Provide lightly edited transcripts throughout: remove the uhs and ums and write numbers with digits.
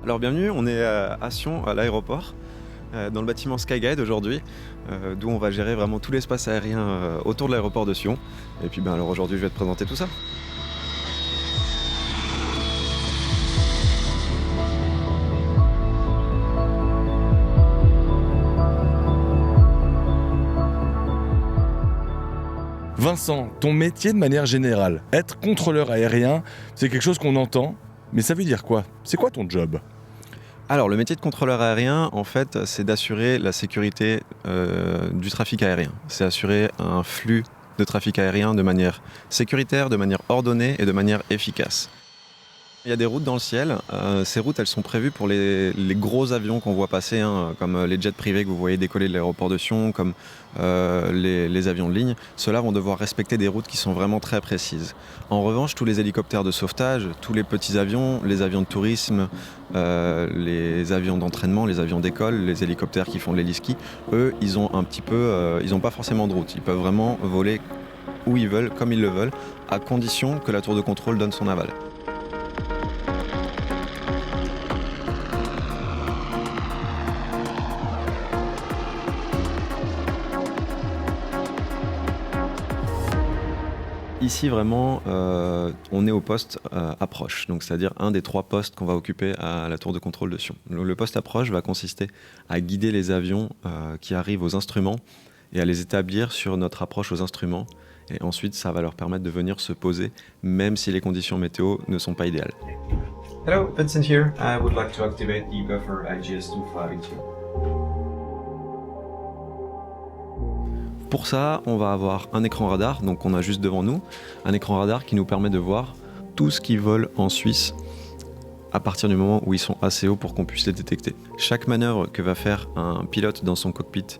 Alors bienvenue, on est à Sion, à l'aéroport, dans le bâtiment Skyguide aujourd'hui, d'où on va gérer vraiment tout l'espace aérien autour de l'aéroport de Sion. Et puis alors aujourd'hui je vais te présenter tout ça. Vincent, ton métier de manière générale, être contrôleur aérien, c'est quelque chose qu'on entend, mais ça veut dire quoi? C'est quoi ton job? Alors le métier de contrôleur aérien, en fait, c'est d'assurer la sécurité du trafic aérien. C'est assurer un flux de trafic aérien de manière sécuritaire, de manière ordonnée et de manière efficace. Il y a des routes dans le ciel. Ces routes, elles sont prévues pour les gros avions qu'on voit passer, comme les jets privés que vous voyez décoller de l'aéroport de Sion, comme les avions de ligne. Ceux-là vont devoir respecter des routes qui sont vraiment très précises. En revanche, tous les hélicoptères de sauvetage, tous les petits avions, les avions de tourisme, les avions d'entraînement, les avions d'école, les hélicoptères qui font de l'héliski, eux, ils ont ils n'ont pas forcément de route. Ils peuvent vraiment voler où ils veulent, comme ils le veulent, à condition que la tour de contrôle donne son aval. Ici vraiment, on est au poste approche, donc c'est-à-dire un des 3 postes qu'on va occuper à la tour de contrôle de Sion. Le poste approche va consister à guider les avions qui arrivent aux instruments et à les établir sur notre approche aux instruments. Et ensuite, ça va leur permettre de venir se poser, même si les conditions météo ne sont pas idéales. Hello, Vincent here. I would like to activate the buffer IGS-2582. Pour ça, on va avoir un écran radar, donc on a juste devant nous, un écran radar qui nous permet de voir tout ce qui vole en Suisse à partir du moment où ils sont assez hauts pour qu'on puisse les détecter. Chaque manœuvre que va faire un pilote dans son cockpit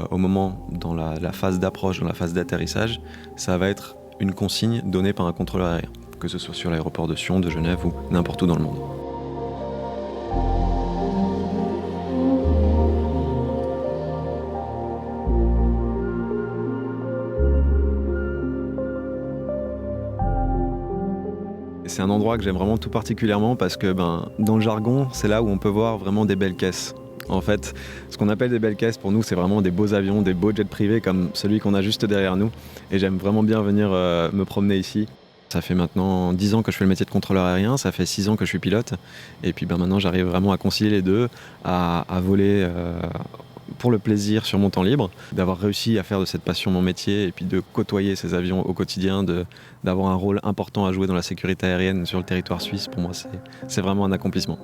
au moment dans la phase d'approche, dans la phase d'atterrissage, ça va être une consigne donnée par un contrôleur aérien, que ce soit sur l'aéroport de Sion, de Genève ou n'importe où dans le monde. C'est un endroit que j'aime vraiment tout particulièrement parce que dans le jargon, c'est là où on peut voir vraiment des belles caisses. En fait, ce qu'on appelle des belles caisses, pour nous, c'est vraiment des beaux avions, des beaux jets privés comme celui qu'on a juste derrière nous. Et j'aime vraiment bien venir me promener ici. Ça fait maintenant 10 ans que je fais le métier de contrôleur aérien, ça fait 6 ans que je suis pilote. Et puis maintenant, j'arrive vraiment à concilier les deux, à voler pour le plaisir sur mon temps libre, d'avoir réussi à faire de cette passion mon métier et puis de côtoyer ces avions au quotidien, d'avoir un rôle important à jouer dans la sécurité aérienne sur le territoire suisse. Pour moi, c'est vraiment un accomplissement.